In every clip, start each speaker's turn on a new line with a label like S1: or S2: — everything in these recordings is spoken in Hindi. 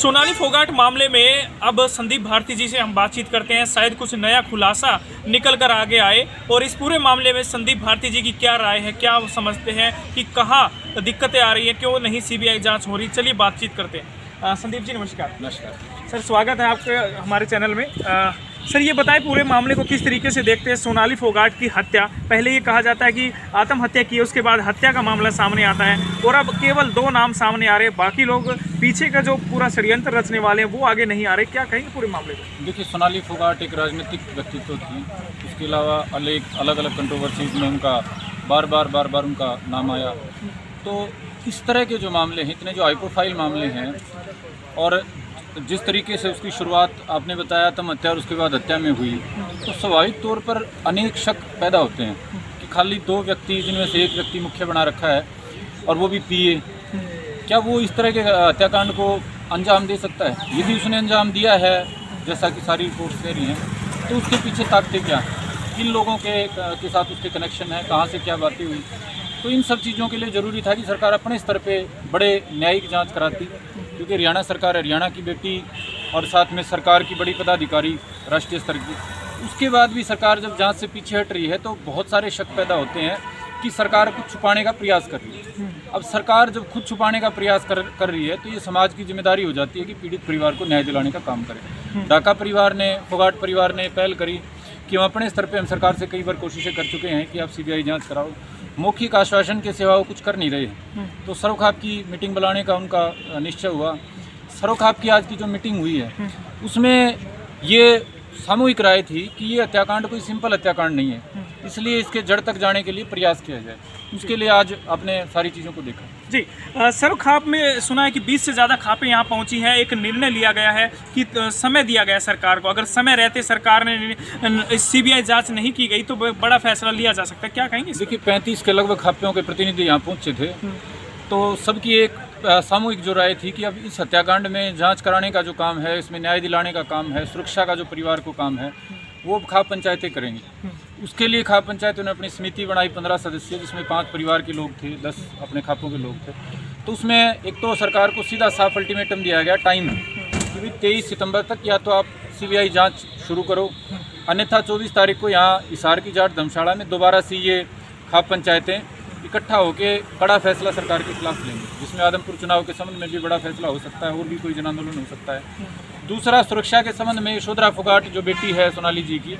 S1: सोनाली फोगाट मामले में अब संदीप भारती जी से हम बातचीत करते हैं। शायद कुछ नया खुलासा निकल कर आगे आए और इस पूरे मामले में संदीप भारती जी की क्या राय है, क्या वो समझते हैं कि कहाँ दिक्कतें आ रही हैं, क्यों नहीं सीबीआई जांच हो रही। चलिए बातचीत करते हैं। संदीप जी नमस्कार।
S2: नमस्कार
S1: सर, स्वागत है आपके हमारे चैनल में। सर ये बताएं पूरे मामले को किस तरीके से देखते हैं। सोनाली फोगाट की हत्या, पहले ये कहा जाता है कि आत्महत्या की है, उसके बाद हत्या का मामला सामने आता है और अब केवल 2 नाम सामने आ रहे हैं, बाकी लोग पीछे का जो पूरा षड्यंत्र रचने वाले हैं वो आगे नहीं आ रहे। क्या कहेंगे पूरे मामले को?
S2: देखिए, सोनाली फोगाट एक राजनीतिक व्यक्तित्व थी। उसके अलावा अलग अलग कंट्रोवर्सीज में उनका बार बार उनका नाम आया। तो इस तरह के जो मामले हैं, इतने जो हाई प्रोफाइल मामले हैं और जिस तरीके से उसकी शुरुआत आपने बताया आत्महत्या और उसके बाद हत्या में हुई, तो स्वाभाविक तौर पर अनेक शक पैदा होते हैं कि खाली 2 व्यक्ति, जिनमें से एक व्यक्ति मुख्य बना रखा है और वो भी पीए, क्या वो इस तरह के हत्याकांड को अंजाम दे सकता है? यदि उसने अंजाम दिया है, जैसा कि सारी रिपोर्ट्स दे रही हैं, तो उसके पीछे ताकतें क्या हैं, किन लोगों के साथ उसके कनेक्शन है, कहाँ से क्या बातें हुई। तो इन सब चीज़ों के लिए ज़रूरी था कि सरकार अपने स्तर पे बड़े न्यायिक जांच कराती, क्योंकि हरियाणा सरकार हरियाणा की बेटी और साथ में सरकार की बड़ी पदाधिकारी राष्ट्रीय स्तर की। उसके बाद भी सरकार जब जांच से पीछे हट रही है तो बहुत सारे शक पैदा होते हैं कि सरकार कुछ छुपाने का प्रयास कर रही है। अब सरकार जब खुद छुपाने का प्रयास कर रही है तो ये समाज की जिम्मेदारी हो जाती है कि पीड़ित परिवार को न्याय दिलाने का काम करे। डाका परिवार ने, फोगाट परिवार ने पहल करी कि हम अपने स्तर पे हम सरकार से कई बार कोशिशें कर चुके हैं कि आप सीबीआई जांच कराओ। मौखिक आश्वासन के सिवा वो कुछ कर नहीं रहे। तो सरोखाप की मीटिंग बुलाने का उनका निश्चय हुआ। सरोखाप की आज की जो मीटिंग हुई है उसमें ये सामूहिक राय थी कि ये हत्याकांड कोई सिंपल हत्याकांड नहीं है, इसलिए इसके जड़ तक जाने के लिए प्रयास किया जाए। उसके लिए आज आपने सारी चीज़ों को देखा
S1: जी। सर, खाप में सुना है कि 20 से ज़्यादा खापें यहाँ पहुँची हैं। एक निर्णय लिया गया है कि समय दिया गया सरकार को, अगर समय रहते सरकार ने सीबीआई जांच नहीं की गई तो बड़ा फैसला लिया जा सकता है। क्या कहेंगे?
S2: देखिए, 35 के लगभग खापियों के प्रतिनिधि यहाँ पहुँचे थे, तो सबकी एक सामूहिक जो राय थी कि अब इस हत्याकांड में जांच कराने का जो काम है, इसमें न्याय दिलाने का काम है, सुरक्षा का जो परिवार को काम है, वो खाप पंचायतें करेंगी। उसके लिए खाप पंचायतों ने अपनी समिति बनाई 15 सदस्य, जिसमें 5 परिवार के लोग थे, 10 अपने खापों के लोग थे। तो उसमें एक तो सरकार को सीधा साफ अल्टीमेटम दिया गया टाइम कि भाई 23 सितंबर तक या तो आप सीबीआई जांच शुरू करो, अन्यथा 24 तारीख को यहाँ हिसार की जाट धर्मशाला में दोबारा से ये खाप पंचायतें इकट्ठा होकर कड़ा फैसला सरकार के खिलाफ लेंगे, जिसमें आदमपुर चुनाव के संबंध में भी बड़ा फैसला हो सकता है और भी कोई जन आंदोलन हो सकता है। दूसरा, सुरक्षा के संबंध में यशोधरा फोगाट जो बेटी है सोनाली जी की,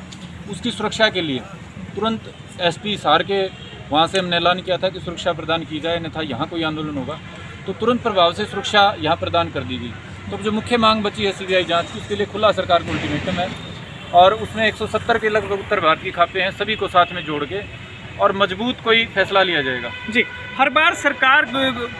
S2: उसकी सुरक्षा के लिए तुरंत एसपी हिसार के वहाँ से हमने ऐलान किया था कि सुरक्षा प्रदान की जाए, अन्यथा यहाँ कोई आंदोलन होगा। तो तुरंत प्रभाव से सुरक्षा यहाँ प्रदान कर दी गई। तो जो मुख्य मांग बची है सीबीआई जाँच की, उसके लिए खुला सरकार को अल्टीमेटम है और उसमें 170 के लगभग उत्तर भारत की खापें हैं, सभी को साथ में जोड़ के और मजबूत कोई फैसला लिया जाएगा।
S1: जी, हर बार सरकार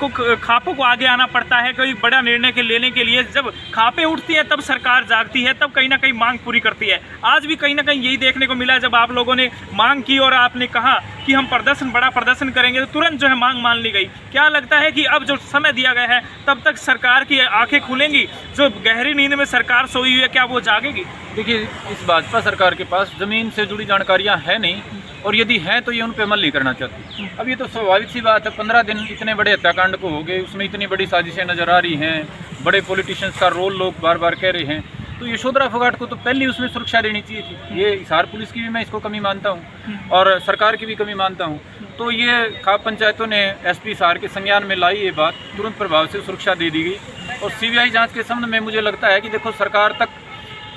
S1: को खापों को आगे आना पड़ता है कोई बड़ा निर्णय के लेने के लिए। जब खापें उठती है तब सरकार जागती है, तब कहीं ना कहीं मांग पूरी करती है। आज भी कहीं ना कहीं यही देखने को मिला, जब आप लोगों ने मांग की और आपने कहा कि हम बड़ा प्रदर्शन करेंगे, तो तुरंत जो है मांग मान ली गई। क्या लगता है कि अब जो समय दिया गया है तब तक सरकार की आंखें खुलेंगी? जो गहरी नींद में सरकार सोई हुई है, क्या वो जागेगी?
S2: देखिए, इस भाजपा सरकार के पास ज़मीन से जुड़ी जानकारियाँ हैं नहीं, और यदि हैं तो ये उन पर अमल नहीं करना चाहती। अब ये तो स्वाभाविक सी बात है, 15 दिन इतने बड़े हत्याकांड को हो गए, उसमें इतनी बड़ी साजिशें नज़र आ रही हैं, बड़े पॉलिटिशियंस का रोल लोग बार बार कह रहे हैं। तो यशोधरा फोगाट को तो पहले उसमें सुरक्षा देनी चाहिए थी। ये हिसार पुलिस की भी मैं इसको कमी मानता हूँ और सरकार की भी कमी मानता हूँ। तो ये खाप पंचायतों ने एसपी हिसार के संज्ञान में लाई ये बात, तुरंत प्रभाव से सुरक्षा दे दी गई। और सीबीआई जाँच के संबंध में मुझे लगता है कि देखो, सरकार तक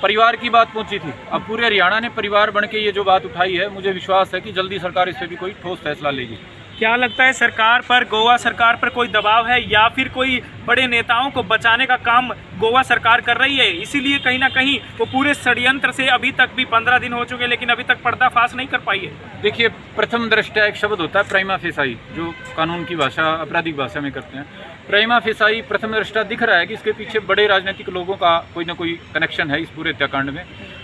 S2: परिवार की बात पहुंची थी, अब पूरे हरियाणा ने परिवार बन के ये जो बात उठाई है, मुझे विश्वास है कि जल्दी सरकार इस पर भी कोई ठोस फैसला लेगी।
S1: क्या लगता है सरकार पर, गोवा सरकार पर कोई दबाव है या फिर कोई बड़े नेताओं को बचाने का काम गोवा सरकार कर रही है, इसीलिए कहीं ना कहीं वो पूरे षड्यंत्र से अभी तक भी 15 दिन हो चुके लेकिन अभी तक पर्दाफाश नहीं कर पाई है? देखिए,
S2: प्रथम दृष्टया एक शब्द होता है प्राइमा फेसाई, जो कानून की भाषा, आपराधिक भाषा में करते हैं। प्राइमा फेसाई प्रथम दृष्टया दिख रहा है कि इसके पीछे बड़े राजनीतिक लोगों का कोई ना कोई कनेक्शन है इस पूरे हत्याकांड में।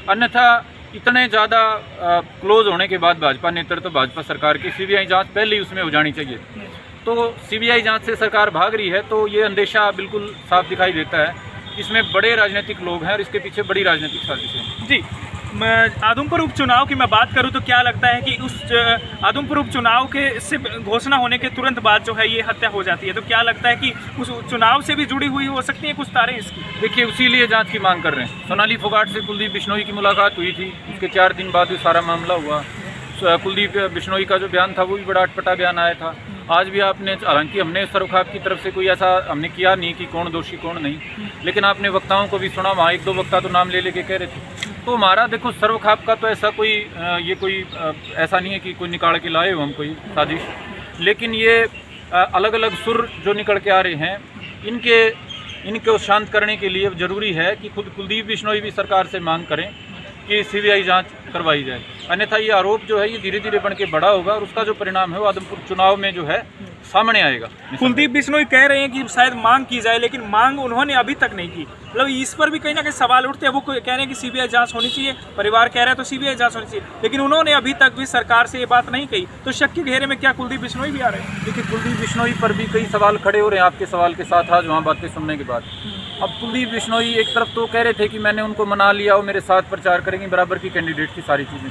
S2: अन्यथा इतने ज़्यादा क्लोज होने के बाद भाजपा नेतृत्व, भाजपा सरकार की सीबीआई जांच पहले ही उसमें हो जानी चाहिए। तो सीबीआई जांच से सरकार भाग रही है, तो ये अंदेशा बिल्कुल साफ दिखाई देता है, इसमें बड़े राजनीतिक लोग हैं और इसके पीछे बड़ी राजनीतिक साजिशें हैं।
S1: जी, आदमपुर उपचुनाव की मैं बात करूं तो क्या लगता है कि उस आदमपुर उपचुनाव के से घोषणा होने के तुरंत बाद जो है ये हत्या हो जाती है, तो क्या लगता है कि उस चुनाव से भी जुड़ी हुई हो सकती है कुछ तारें इसकी?
S2: देखिए, उसी लिए जांच की मांग कर रहे हैं। सोनाली फोगाट से कुलदीप बिश्नोई की मुलाकात हुई थी, उसके 4 दिन बाद ये सारा मामला हुआ। कुलदीप बिश्नोई का जो बयान था वो भी बड़ा अटपटा बयान आया था। आज भी आपने, हालांकि हमने सरोखाप की तरफ से कोई ऐसा हमने किया नहीं कि कौन दोषी कौन नहीं, लेकिन आपने वक्ताओं को भी सुना, वहाँ 1-2 वक्ता तो नाम ले लेके कह रहे थे। तो हमारा देखो, सरोखाप का तो ऐसा कोई ये कोई ऐसा नहीं है कि कोई निकाल के लाए हो हम कोई साजिश, लेकिन ये अलग अलग सुर जो निकल के आ रहे हैं, इनको शांत करने के लिए ज़रूरी है कि खुद कुलदीप बिश्नोई भी सरकार से मांग करें कि सीबीआई जांच करवाई जाए। अन्यथा ये आरोप जो है ये धीरे धीरे बढ़ के बड़ा होगा और उसका जो परिणाम है वो आदमपुर चुनाव में जो है सामने आएगा।
S1: कुलदीप बिश्नोई कह रहे हैं कि शायद मांग की जाए, लेकिन मांग उन्होंने अभी तक नहीं की। मतलब इस पर भी कहीं ना कहीं सवाल उठते हैं। वो कह रहे हैं कि सीबीआई जांच होनी चाहिए, परिवार कह रहा है तो सीबीआई जांच होनी चाहिए, लेकिन उन्होंने अभी तक भी सरकार से ये बात नहीं कही। तो शक के घेरे में क्या कुलदीप बिश्नोई भी आ रहे हैं?
S2: देखिए, कुलदीप बिश्नोई पर भी कई सवाल खड़े हो रहे हैं आपके सवाल के साथ आज वहाँ बातें सुनने के बाद। अब कुलदीप बिश्नोई एक तरफ तो कह रहे थे कि मैंने उनको मना लिया, वो मेरे साथ प्रचार करेंगे, बराबर की कैंडिडेट की सारी चीज़ें।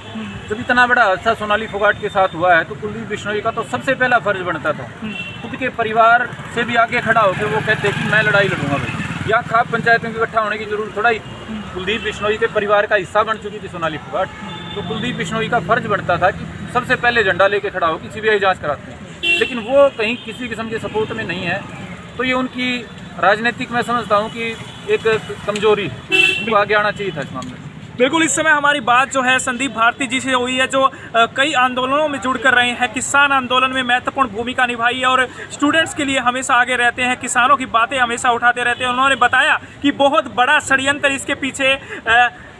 S2: जब इतना बड़ा हादसा सोनाली फोगाट के साथ हुआ है तो कुलदीप बिश्नोई का तो सबसे पहला फर्ज बनता था खुद के परिवार से भी आगे खड़ा होकर वो कहते कि मैं लड़ाई लड़ूंगा भाई। या खाप पंचायतों की इकट्ठा होने की जरूरत थोड़ा ही, कुलदीप बिश्नोई के परिवार का हिस्सा बन चुकी थी सोनाली फोगाट। तो कुलदीप बिश्नोई का फर्ज बनता था कि सबसे पहले झंडा लेके खड़ा हो कि सीबीआई जांच कराते हैं, लेकिन वो कहीं किसी किस्म के सपोर्ट में नहीं है। तो ये उनकी राजनीतिक, मैं समझता हूँ कि एक कमजोरी है, उनको आगे आना चाहिए था इस मामले में।
S1: बिल्कुल। इस समय हमारी बात जो है संदीप भारती जी से हुई है, जो कई आंदोलनों में जुड़कर रहे हैं, किसान आंदोलन में महत्वपूर्ण भूमिका निभाई है और स्टूडेंट्स के लिए हमेशा आगे रहते हैं, किसानों की बातें हमेशा उठाते रहते हैं। उन्होंने बताया कि बहुत बड़ा षड्यंत्र इसके पीछे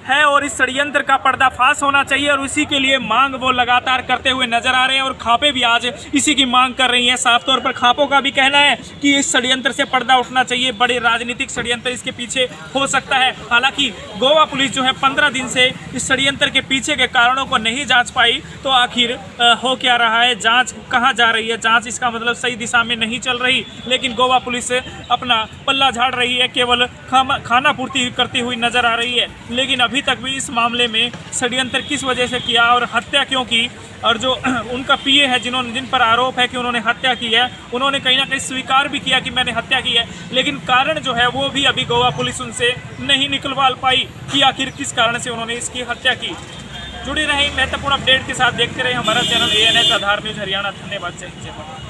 S1: है और इस षड्यंत्र का पर्दाफाश होना चाहिए और इसी के लिए मांग वो लगातार करते हुए नजर आ रहे हैं और खापे भी आज इसी की मांग कर रही हैं। साफ तौर पर खापों का भी कहना है कि इस षड्यंत्र से पर्दा उठना चाहिए, बड़े राजनीतिक षड्यंत्र इसके पीछे हो सकता है। हालांकि गोवा पुलिस जो है 15 दिन से इस षड्यंत्र के पीछे के कारणों को नहीं जांच पाई, तो आखिर हो क्या रहा है, जांच कहाँ जा रही है, जांच इसका मतलब सही दिशा में नहीं चल रही। लेकिन गोवा पुलिस अपना पल्ला झाड़ रही है, केवल खाना पूर्ति करती हुई नजर आ रही है। लेकिन अभी तक भी इस मामले में षड्यंत्र किस वजह से किया और हत्या क्यों की, और जो उनका पीए है जिन पर आरोप है कि उन्होंने हत्या की है, उन्होंने कहीं ना कहीं स्वीकार भी किया कि मैंने हत्या की है, लेकिन कारण जो है वो भी अभी गोवा पुलिस उनसे नहीं निकलवा पाई कि आखिर किस कारण से उन्होंने इसकी हत्या की। जुड़े रहें महत्वपूर्ण अपडेट के साथ, देखते रहे हमारा चैनल ANH आधार न्यूज़ हरियाणा। धन्यवाद। जय हिंद, जय भारत।